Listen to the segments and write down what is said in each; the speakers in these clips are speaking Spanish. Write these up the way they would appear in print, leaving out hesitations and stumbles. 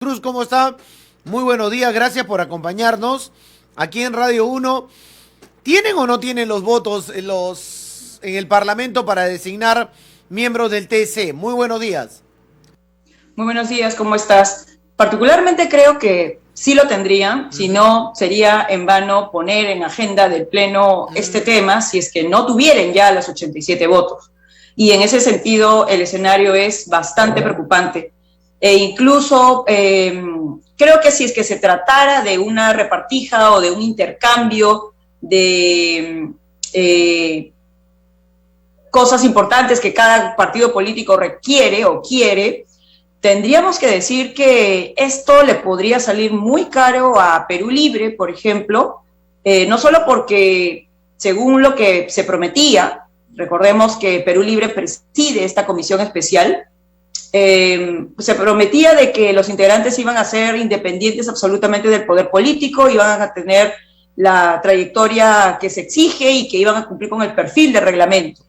Cruz, ¿cómo está? Muy buenos días, gracias por acompañarnos aquí en Radio Uno. ¿Tienen o no tienen los votos en el Parlamento para designar miembros del TC? Muy buenos días. Muy buenos días, ¿cómo estás? Particularmente creo que sí lo tendrían, si no sería en vano poner en agenda del Pleno este tema si es que no tuvieran ya los 87 votos. Y en ese sentido el escenario es bastante preocupante. E incluso creo que si es que se tratara de una repartija o de un intercambio de cosas importantes que cada partido político requiere o quiere, tendríamos que decir que esto le podría salir muy caro a Perú Libre, por ejemplo, no solo porque, según lo que se prometía, recordemos que Perú Libre preside esta comisión especial, se prometía de que los integrantes iban a ser independientes absolutamente del poder político, iban a tener la trayectoria que se exige y que iban a cumplir con el perfil de reglamento.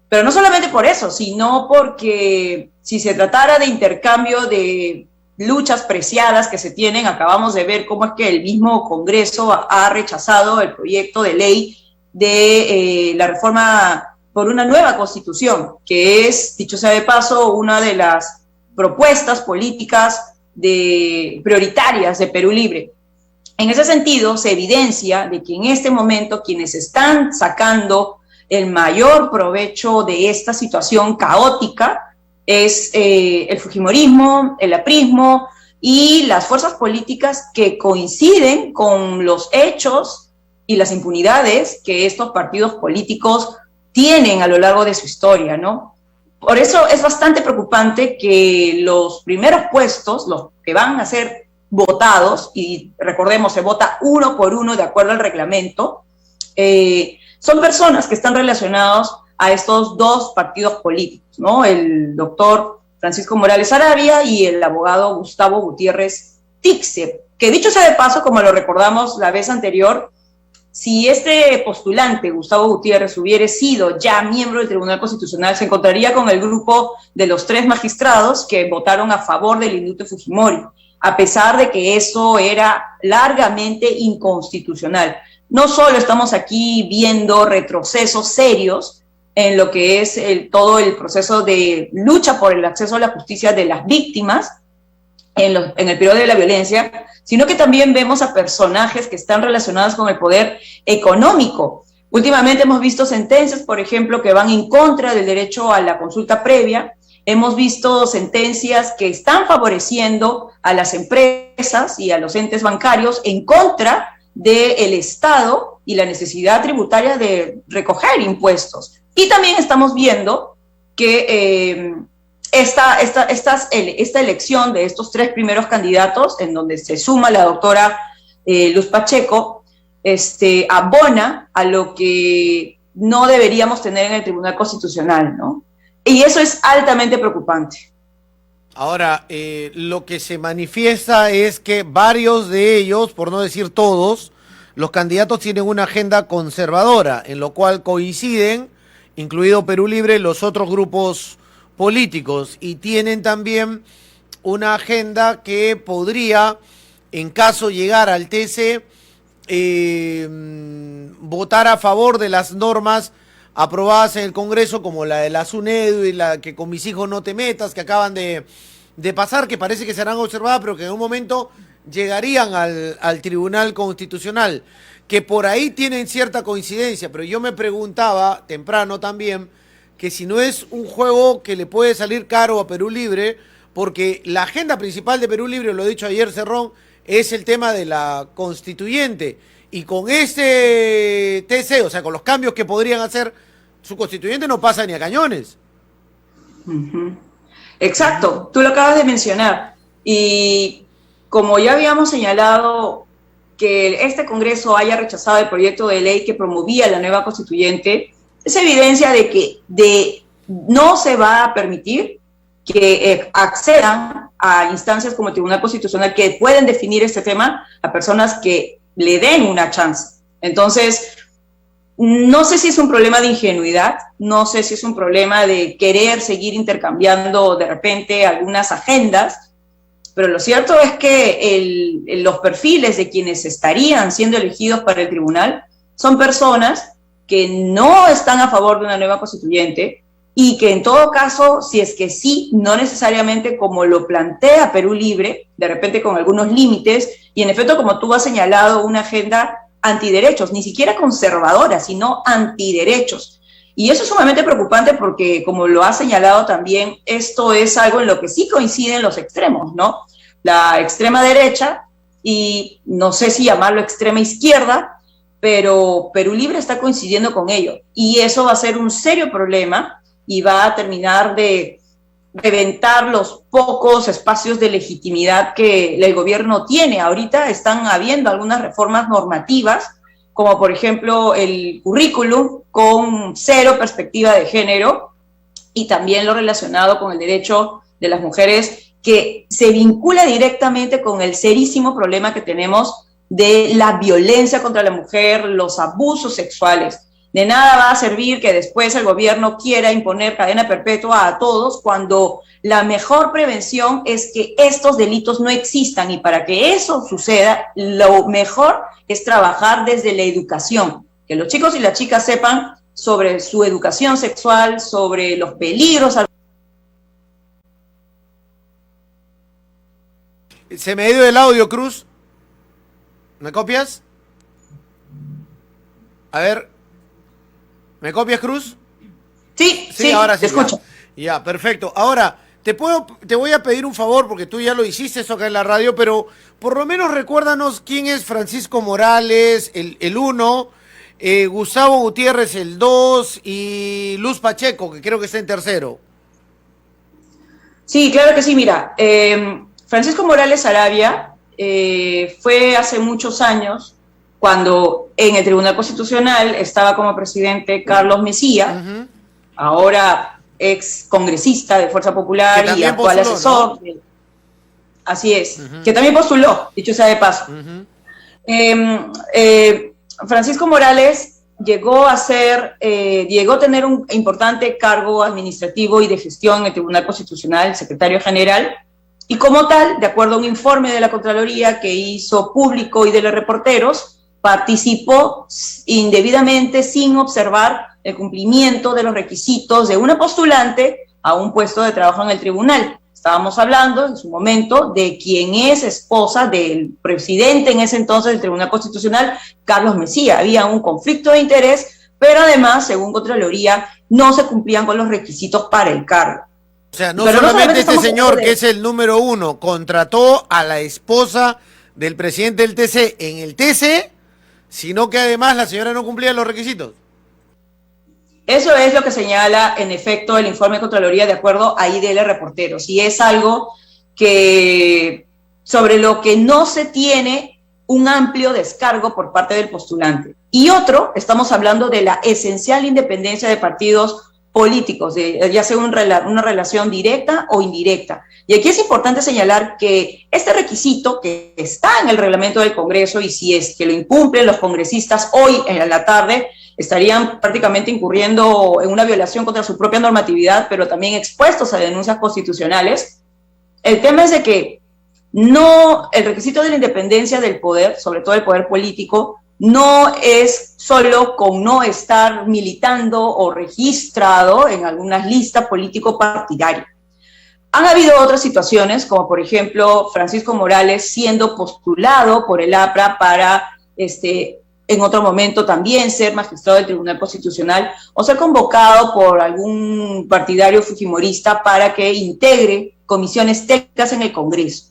Pero no solamente por eso, sino porque si se tratara de intercambio de luchas preciadas que se tienen, acabamos de ver cómo es que el mismo Congreso ha rechazado el proyecto de ley de la reforma por una nueva constitución, que es, dicho sea de paso, una de las propuestas políticas prioritarias de Perú Libre. En ese sentido, se evidencia de que en este momento quienes están sacando el mayor provecho de esta situación caótica es el fujimorismo, el aprismo y las fuerzas políticas que coinciden con los hechos y las impunidades que estos partidos políticos tienen a lo largo de su historia, ¿no? Por eso es bastante preocupante que los primeros puestos, los que van a ser votados, y recordemos, se vota uno por uno de acuerdo al reglamento, son personas que están relacionados a estos dos partidos políticos, ¿no? El doctor Francisco Morales Sarabia y el abogado Gustavo Gutiérrez Tixe, que dicho sea de paso, como lo recordamos la vez anterior, si este postulante, Gustavo Gutiérrez, hubiera sido ya miembro del Tribunal Constitucional, se encontraría con el grupo de los 3 magistrados que votaron a favor del indulto de Fujimori, a pesar de que eso era largamente inconstitucional. No solo estamos aquí viendo retrocesos serios en lo que es todo el proceso de lucha por el acceso a la justicia de las víctimas en el periodo de la violencia, sino que también vemos a personajes que están relacionados con el poder económico. Últimamente hemos visto sentencias, por ejemplo, que van en contra del derecho a la consulta previa. Hemos visto sentencias que están favoreciendo a las empresas y a los entes bancarios en contra del Estado y la necesidad tributaria de recoger impuestos. Y también estamos viendo que esta elección de estos 3 primeros candidatos, en donde se suma la doctora Luz Pacheco, abona a lo que no deberíamos tener en el Tribunal Constitucional, ¿no? Y eso es altamente preocupante. Ahora, lo que se manifiesta es que varios de ellos, por no decir todos, los candidatos tienen una agenda conservadora, en lo cual coinciden, incluido Perú Libre, los otros grupos políticos, y tienen también una agenda que podría, en caso llegar al TC, votar a favor de las normas aprobadas en el Congreso, como la de la SUNEDU y la que con mis hijos no te metas, que acaban de pasar, que parece que serán observadas, pero que en un momento llegarían al Tribunal Constitucional, que por ahí tienen cierta coincidencia, pero yo me preguntaba temprano también que si no es un juego que le puede salir caro a Perú Libre, porque la agenda principal de Perú Libre, lo he dicho ayer Cerrón, es el tema de la constituyente, y con este TC, o sea, con los cambios que podrían hacer, su constituyente no pasa ni a cañones. Exacto, tú lo acabas de mencionar, y como ya habíamos señalado que este Congreso haya rechazado el proyecto de ley que promovía la nueva constituyente, es evidencia de que no se va a permitir que accedan a instancias como el Tribunal Constitucional que pueden definir este tema a personas que le den una chance. Entonces, no sé si es un problema de ingenuidad, no sé si es un problema de querer seguir intercambiando de repente algunas agendas, pero lo cierto es que los perfiles de quienes estarían siendo elegidos para el tribunal son personas que no están a favor de una nueva constituyente y que en todo caso, si es que sí, no necesariamente como lo plantea Perú Libre, de repente con algunos límites, y en efecto, como tú has señalado, una agenda antiderechos, ni siquiera conservadora, sino antiderechos. Y eso es sumamente preocupante porque, como lo ha señalado también, esto es algo en lo que sí coinciden los extremos, ¿no? La extrema derecha, y no sé si llamarlo extrema izquierda, pero Perú Libre está coincidiendo con ello. Y eso va a ser un serio problema y va a terminar de reventar los pocos espacios de legitimidad que el gobierno tiene. Ahorita están habiendo algunas reformas normativas, como por ejemplo el currículum con cero perspectiva de género y también lo relacionado con el derecho de las mujeres, que se vincula directamente con el serísimo problema que tenemos de la violencia contra la mujer, los abusos sexuales. De nada va a servir que después el gobierno quiera imponer cadena perpetua a todos cuando la mejor prevención es que estos delitos no existan, y para que eso suceda, lo mejor es trabajar desde la educación, que los chicos y las chicas sepan sobre su educación sexual, sobre los peligros. Se me ha ido el audio, Cruz. ¿Me copias? A ver. ¿Me copias, Cruz? Sí, ahora sí. te escucho. Ya, perfecto. Ahora, te voy a pedir un favor, porque tú ya lo hiciste eso acá en la radio, pero por lo menos recuérdanos quién es Francisco Morales, el 1, Gustavo Gutiérrez, el 2, y Luz Pacheco, que creo que está en tercero. Sí, claro que sí. Mira, Francisco Morales Arabia fue hace muchos años, cuando en el Tribunal Constitucional estaba como presidente Carlos Messía, ahora ex congresista de Fuerza Popular y actual postuló, asesor. ¿No? Así es, que también postuló, dicho sea de paso. Francisco Morales llegó a tener un importante cargo administrativo y de gestión en el Tribunal Constitucional, secretario general, y como tal, de acuerdo a un informe de la Contraloría que hizo público y de los reporteros, participó indebidamente sin observar el cumplimiento de los requisitos de una postulante a un puesto de trabajo en el tribunal. Estábamos hablando en su momento de quien es esposa del presidente en ese entonces del Tribunal Constitucional, Carlos Messía. Había un conflicto de interés, pero además, según Contraloría, no se cumplían con los requisitos para el cargo. O sea, no solamente este señor, que es el número 1, contrató a la esposa del presidente del TC en el TC, sino que además la señora no cumplía los requisitos. Eso es lo que señala, en efecto, el informe de Contraloría de acuerdo a IDL Reporteros, y es algo que sobre lo que no se tiene un amplio descargo por parte del postulante. Y otro, estamos hablando de la esencial independencia de partidos políticos, ya sea una relación directa o indirecta. Y aquí es importante señalar que este requisito que está en el reglamento del Congreso, y si es que lo incumplen los congresistas hoy en la tarde, estarían prácticamente incurriendo en una violación contra su propia normatividad, pero también expuestos a denuncias constitucionales. El tema es de que el requisito de la independencia del poder, sobre todo el poder político, no es solo con no estar militando o registrado en algunas listas político-partidarias. Han habido otras situaciones, como por ejemplo Francisco Morales siendo postulado por el APRA para en otro momento también ser magistrado del Tribunal Constitucional, o ser convocado por algún partidario fujimorista para que integre comisiones técnicas en el Congreso.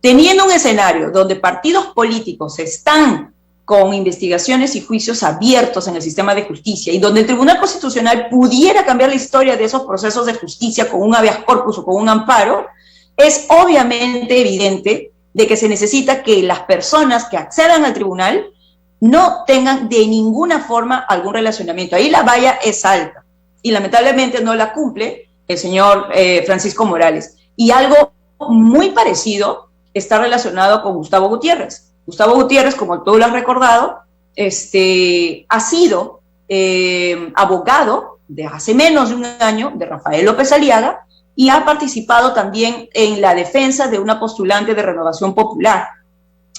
Teniendo un escenario donde partidos políticos están con investigaciones y juicios abiertos en el sistema de justicia, y donde el Tribunal Constitucional pudiera cambiar la historia de esos procesos de justicia con un habeas corpus o con un amparo, es obviamente evidente de que se necesita que las personas que accedan al tribunal no tengan de ninguna forma algún relacionamiento. Ahí la valla es alta, y lamentablemente no la cumple el señor Francisco Morales. Y algo muy parecido está relacionado con Gustavo Gutiérrez. Gustavo Gutiérrez, como tú lo has recordado, ha sido abogado de hace menos de un año de Rafael López Aliaga, y ha participado también en la defensa de una postulante de Renovación Popular.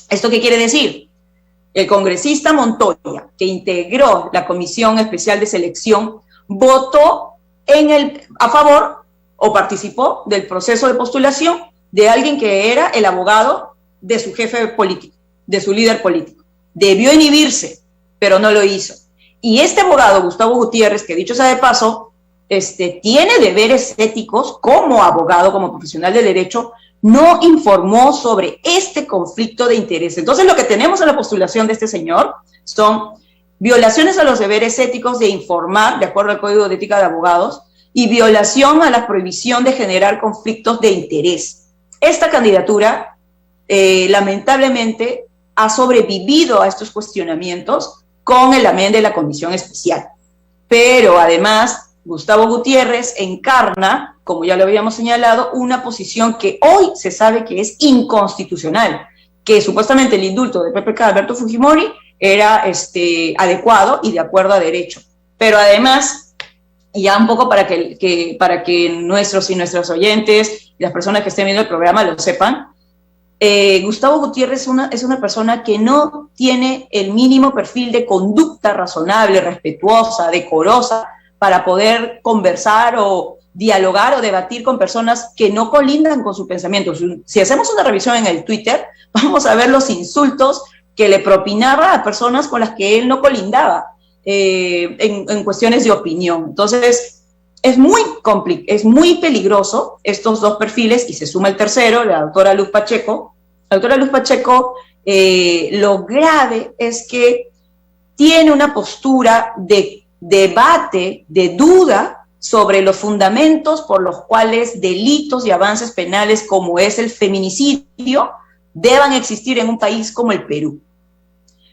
¿Esto qué quiere decir? El congresista Montoya, que integró la Comisión Especial de Selección, votó a favor o participó del proceso de postulación de alguien que era el abogado de su jefe político, de su líder político. Debió inhibirse, pero no lo hizo. Y este abogado, Gustavo Gutiérrez, que dicho sea de paso, tiene deberes éticos como abogado, como profesional de derecho, no informó sobre este conflicto de interés. Entonces, lo que tenemos en la postulación de este señor son violaciones a los deberes éticos de informar, de acuerdo al Código de Ética de Abogados, y violación a la prohibición de generar conflictos de interés. Esta candidatura, lamentablemente, ha sobrevivido a estos cuestionamientos con el amén de la Comisión Especial. Pero, además, Gustavo Gutiérrez encarna, como ya lo habíamos señalado, una posición que hoy se sabe que es inconstitucional, que supuestamente el indulto de PPK Alberto Fujimori era adecuado y de acuerdo a derecho. Pero además, y ya un poco para que nuestros y nuestras oyentes y las personas que estén viendo el programa lo sepan, Gustavo Gutiérrez es una persona que no tiene el mínimo perfil de conducta razonable, respetuosa, decorosa, para poder conversar o dialogar o debatir con personas que no colindan con su pensamiento. Si hacemos una revisión en el Twitter, vamos a ver los insultos que le propinaba a personas con las que él no colindaba en cuestiones de opinión. Entonces, es muy peligroso estos dos perfiles, y se suma el tercero, la doctora Luz Pacheco. La doctora Luz Pacheco, lo grave es que tiene una postura de debate, de duda sobre los fundamentos por los cuales delitos y avances penales como es el feminicidio deban existir en un país como el Perú.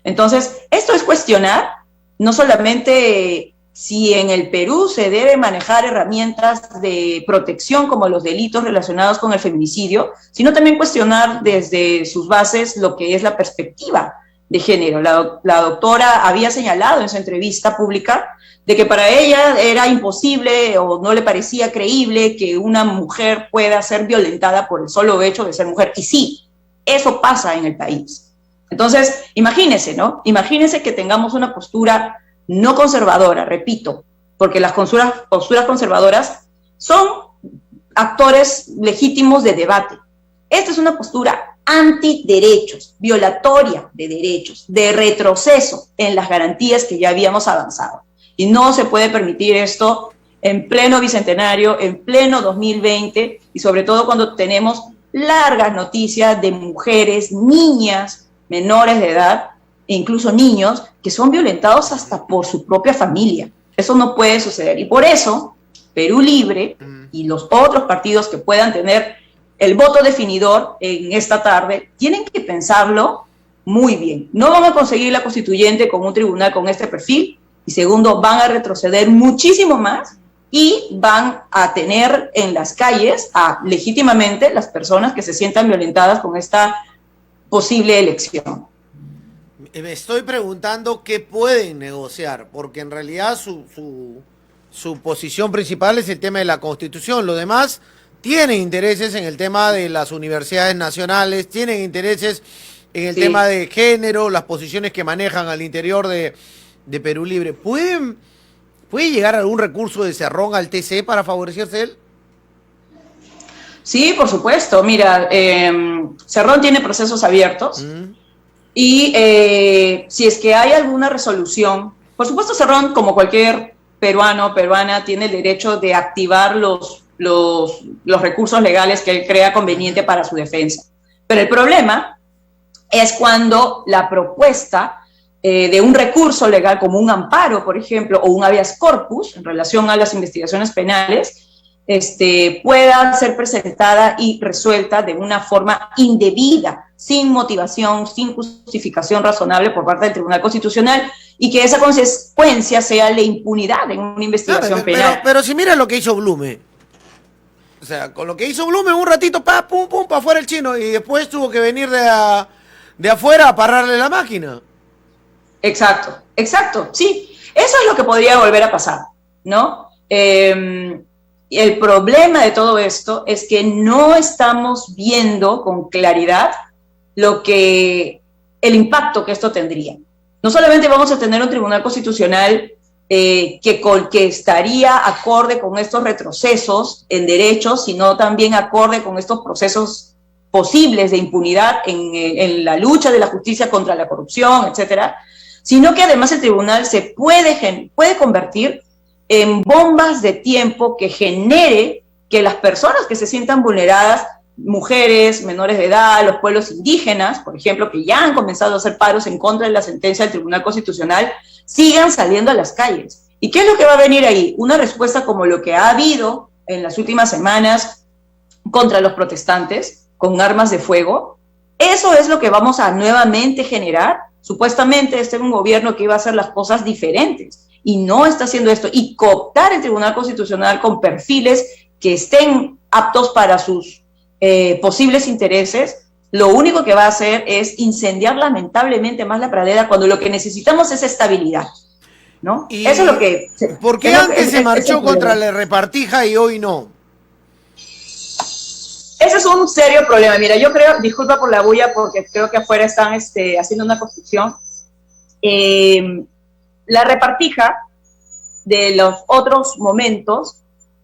Entonces, esto es cuestionar no solamente si en el Perú se debe manejar herramientas de protección como los delitos relacionados con el feminicidio, sino también cuestionar desde sus bases lo que es la perspectiva de género. La doctora había señalado en su entrevista pública de que para ella era imposible o no le parecía creíble que una mujer pueda ser violentada por el solo hecho de ser mujer. Y sí, eso pasa en el país. Entonces, imagínense, ¿no? Imagínense que tengamos una postura no conservadora, repito, porque las posturas conservadoras son actores legítimos de debate. Esta es una postura antiderechos, violatoria de derechos, de retroceso en las garantías que ya habíamos avanzado. Y no se puede permitir esto en pleno bicentenario, en pleno 2020, y sobre todo cuando tenemos largas noticias de mujeres, niñas, menores de edad, e incluso niños, que son violentados hasta por su propia familia. Eso no puede suceder. Y por eso, Perú Libre y los otros partidos que puedan tener el voto definidor en esta tarde, tienen que pensarlo muy bien. No van a conseguir la constituyente con un tribunal con este perfil, y segundo, van a retroceder muchísimo más y van a tener en las calles legítimamente las personas que se sientan violentadas con esta posible elección. Me estoy preguntando qué pueden negociar, porque en realidad su posición principal es el tema de la Constitución. Lo demás tienen intereses en el tema de las universidades nacionales, tienen intereses en el tema de género, las posiciones que manejan al interior de Perú Libre. ¿Puede llegar algún recurso de Cerrón al TC para favorecerse él? Sí, por supuesto. Mira, Cerrón tiene procesos abiertos y si es que hay alguna resolución, por supuesto Cerrón, como cualquier peruano o peruana, tiene el derecho de activar los recursos legales que él crea conveniente para su defensa. Pero el problema es cuando la propuesta de un recurso legal como un amparo, por ejemplo, o un habeas corpus en relación a las investigaciones penales, pueda ser presentada y resuelta de una forma indebida, sin motivación, sin justificación razonable por parte del Tribunal Constitucional, y que esa consecuencia sea la impunidad en una investigación penal. Pero si mira lo que hizo Blume. O sea, con lo que hizo Blume, un ratito, pum, para afuera el chino, y después tuvo que venir de afuera a pararle la máquina. Exacto, sí. Eso es lo que podría volver a pasar, ¿no? el problema de todo esto es que no estamos viendo con claridad el impacto que esto tendría. No solamente vamos a tener un tribunal constitucional que estaría acorde con estos retrocesos en derechos, sino también acorde con estos procesos posibles de impunidad en la lucha de la justicia contra la corrupción, etcétera, sino que además el tribunal se puede convertir en bombas de tiempo que genere que las personas que se sientan vulneradas, mujeres, menores de edad, los pueblos indígenas, por ejemplo, que ya han comenzado a hacer paros en contra de la sentencia del Tribunal Constitucional, sigan saliendo a las calles. ¿Y qué es lo que va a venir ahí? Una respuesta como lo que ha habido en las últimas semanas contra los protestantes con armas de fuego. Eso es lo que vamos a nuevamente generar. Supuestamente este es un gobierno que iba a hacer las cosas diferentes y no está haciendo esto. Y cooptar el Tribunal Constitucional con perfiles que estén aptos para sus posibles intereses, lo único que va a hacer es incendiar lamentablemente más la pradera cuando lo que necesitamos es estabilidad, ¿no? Y eso es lo que... ¿Por qué antes se marchó contra la repartija y hoy no? Ese es un serio problema. Mira, yo creo, disculpa por la bulla, porque creo que afuera están haciendo una construcción. La repartija de los otros momentos,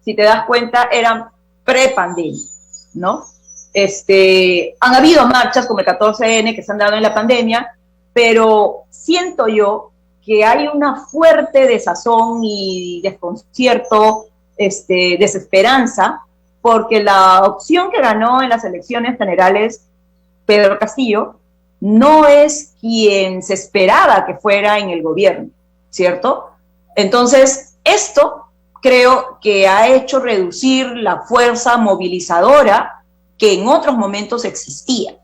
si te das cuenta, eran pre-pandemia, ¿no? Han habido marchas como el 14N que se han dado en la pandemia, pero siento yo que hay una fuerte desazón y desconcierto, desesperanza, porque la opción que ganó en las elecciones generales, Pedro Castillo, no es quien se esperaba que fuera en el gobierno, ¿cierto? Entonces, esto creo que ha hecho reducir la fuerza movilizadora que en otros momentos existía.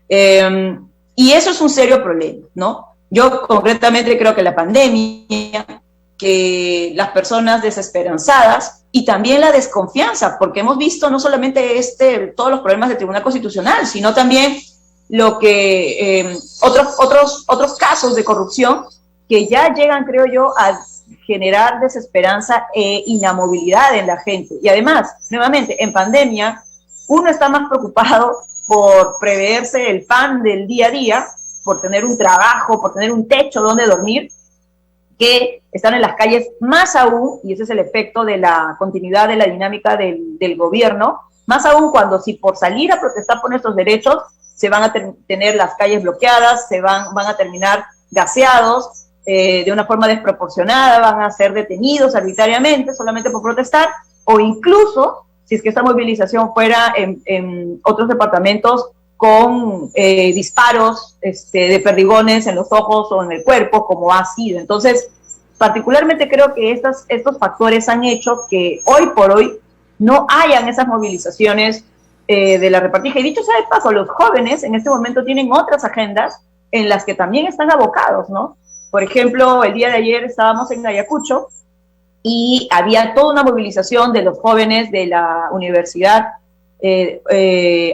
Y eso es un serio problema, ¿no? Yo concretamente creo que la pandemia, que las personas desesperanzadas y también la desconfianza, porque hemos visto no solamente todos los problemas del Tribunal Constitucional, sino también lo que otros casos de corrupción que ya llegan, creo yo, a generar desesperanza e inamovilidad en la gente. Y además, nuevamente, en pandemia, uno está más preocupado por preverse el pan del día a día, por tener un trabajo, por tener un techo donde dormir, que están en las calles más aún, y ese es el efecto de la continuidad de la dinámica del gobierno, más aún cuando si por salir a protestar por nuestros derechos se van a tener las calles bloqueadas, van a terminar gaseados de una forma desproporcionada, van a ser detenidos arbitrariamente solamente por protestar, o incluso, si es que esta movilización fuera en otros departamentos, con disparos de perdigones en los ojos o en el cuerpo, como ha sido. Entonces, particularmente creo que estos factores han hecho que hoy por hoy no hayan esas movilizaciones de la repartija. Y dicho sea de paso, los jóvenes en este momento tienen otras agendas en las que también están abocados, ¿no? Por ejemplo, el día de ayer estábamos en Ayacucho y había toda una movilización de los jóvenes de la universidad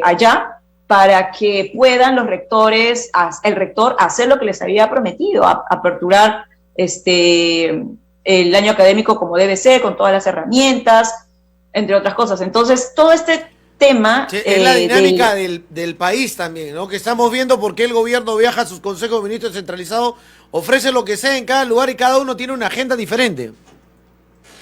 allá, para que puedan los rectores, el rector, hacer lo que les había prometido, aperturar el año académico como debe ser, con todas las herramientas, entre otras cosas. Entonces, todo este tema... Sí, es la dinámica del país también, ¿no? Que estamos viendo por qué el gobierno viaja a sus consejos de ministros centralizados, ofrece lo que sea en cada lugar y cada uno tiene una agenda diferente.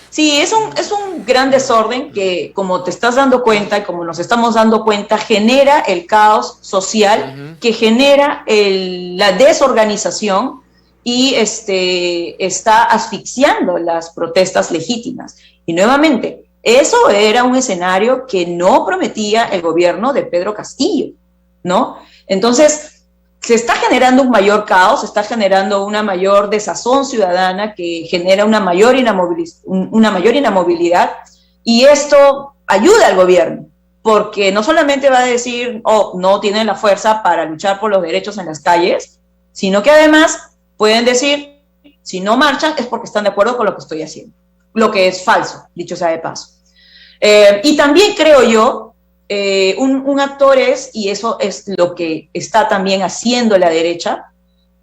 Sí, es un gran desorden que, como te estás dando cuenta y como nos estamos dando cuenta, genera el caos social, que genera la desorganización y está asfixiando las protestas legítimas. Y nuevamente, eso era un escenario que no prometía el gobierno de Pedro Castillo, ¿no? Entonces, se está generando un mayor caos, se está generando una mayor desazón ciudadana que genera una mayor inamovilidad, y esto ayuda al gobierno, porque no solamente va a decir, no tienen la fuerza para luchar por los derechos en las calles, sino que además pueden decir, si no marchan es porque están de acuerdo con lo que estoy haciendo, lo que es falso, dicho sea de paso. Y también creo yo, un actor y eso es lo que está también haciendo la derecha,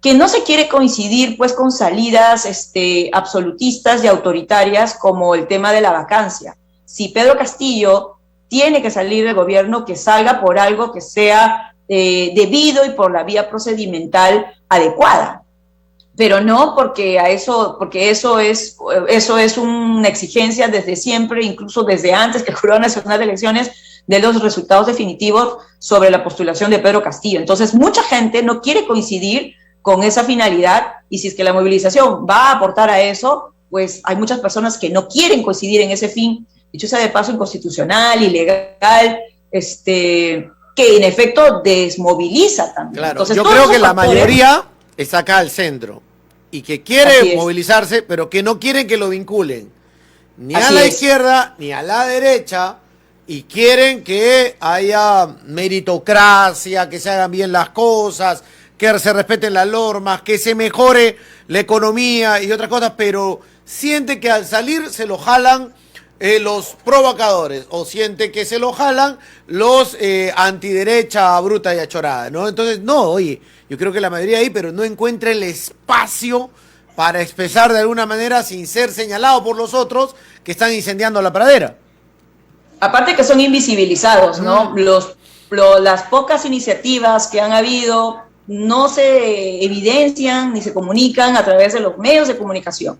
que no se quiere coincidir pues con salidas absolutistas y autoritarias como el tema de la vacancia. si Pedro Castillo tiene que salir del gobierno, que salga por algo que sea debido y por la vía procedimental adecuada, pero no porque eso es una exigencia desde siempre, incluso desde antes que el Jurado Nacional de Elecciones de los resultados definitivos sobre la postulación de Pedro Castillo. Entonces, mucha gente no quiere coincidir con esa finalidad, y si es que la movilización va a aportar a eso, pues hay muchas personas que no quieren coincidir en ese fin, dicho sea de paso, inconstitucional, ilegal, que en efecto desmoviliza también. Claro, entonces, yo creo que la mayoría está acá al centro y que quiere movilizarse, pero que no quieren que lo vinculen ni a la izquierda ni a la derecha, y quieren que haya meritocracia, que se hagan bien las cosas, que se respeten las normas, que se mejore la economía y otras cosas, pero siente que al salir se lo jalan los provocadores, o siente que se lo jalan los antiderecha bruta y achorada, ¿no? Entonces, no, oye, yo creo que la mayoría ahí, pero no encuentra el espacio para expresar de alguna manera sin ser señalado por los otros que están incendiando la pradera. Aparte que son invisibilizados, ¿no? Las pocas iniciativas que han habido no se evidencian ni se comunican a través de los medios de comunicación,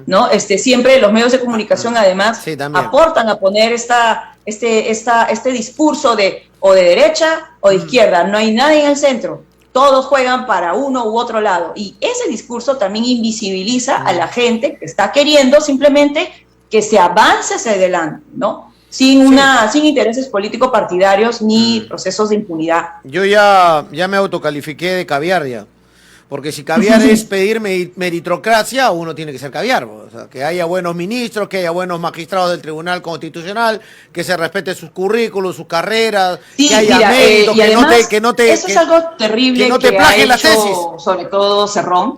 ¿no? Siempre los medios de comunicación además aportan a poner este discurso de o de derecha o de izquierda, no hay nadie en el centro, todos juegan para uno u otro lado, y ese discurso también invisibiliza a la gente que está queriendo simplemente que se avance hacia adelante, ¿no? Sin intereses políticos partidarios ni procesos de impunidad. Yo ya me autocalifiqué de caviar ya. Porque si caviar es pedir meritocracia, uno tiene que ser caviar. O sea, que haya buenos ministros, que haya buenos magistrados del Tribunal Constitucional, que se respete sus currículos, sus carreras, que haya mérito, eso es algo terrible que no te plagien las tesis. Sobre todo Cerrón,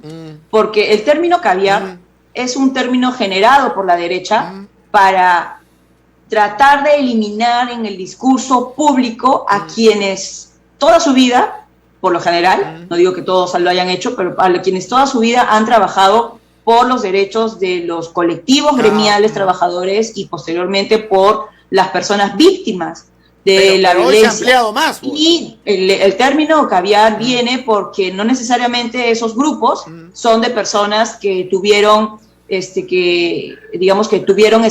porque el término caviar es un término generado por la derecha para tratar de eliminar en el discurso público a quienes toda su vida, por lo general, no digo que todos lo hayan hecho, pero a quienes toda su vida han trabajado por los derechos de los colectivos gremiales trabajadores y posteriormente por las personas víctimas de la violencia. Hoy se ha ampliado más. Y el término caviar viene porque no necesariamente esos grupos son de personas que tuvieron tuvieron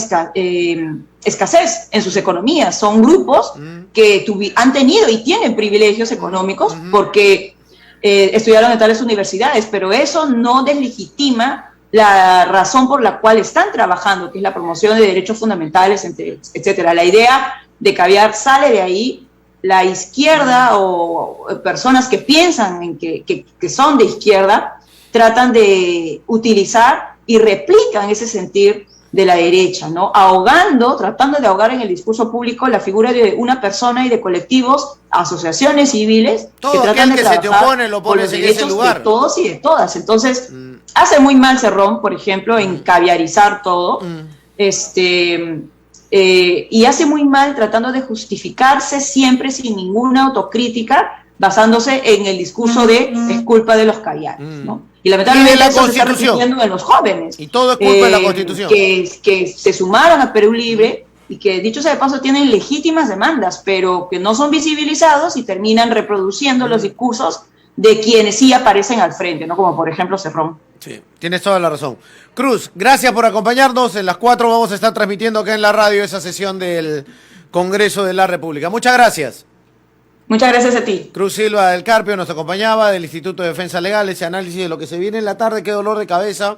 escasez en sus economías. Son grupos que han tenido y tienen privilegios económicos porque estudiaron en tales universidades, pero eso no deslegitima la razón por la cual están trabajando, que es la promoción de derechos fundamentales, etcétera. La idea de caviar sale de ahí. La izquierda o personas que piensan en que son de izquierda tratan de utilizar y replican ese sentir de la derecha, ¿no? Tratando de ahogar en el discurso público la figura de una persona y de colectivos, asociaciones civiles, que tratan de trabajar se te opone, lo pones en ese lugar. De todos y de todas. Entonces, hace muy mal Cerrón, por ejemplo, en caviarizar todo, y hace muy mal tratando de justificarse siempre sin ninguna autocrítica, basándose en el discurso de es culpa de los caviares, ¿no? Y lamentablemente eso se está repitiendo en los jóvenes. Y todo es culpa de la Constitución. Que se sumaron a Perú Libre y que, dicho sea de paso, tienen legítimas demandas, pero que no son visibilizados y terminan reproduciendo los discursos de quienes sí aparecen al frente, ¿no? Como por ejemplo Cerrón. Sí, tienes toda la razón. Cruz, gracias por acompañarnos. En las 4 vamos a estar transmitiendo acá en la radio esa sesión del Congreso de la República. Muchas gracias. Muchas gracias a ti. Cruz Silva del Carpio nos acompañaba del Instituto de Defensa Legal, ese análisis de lo que se viene en la tarde, qué dolor de cabeza.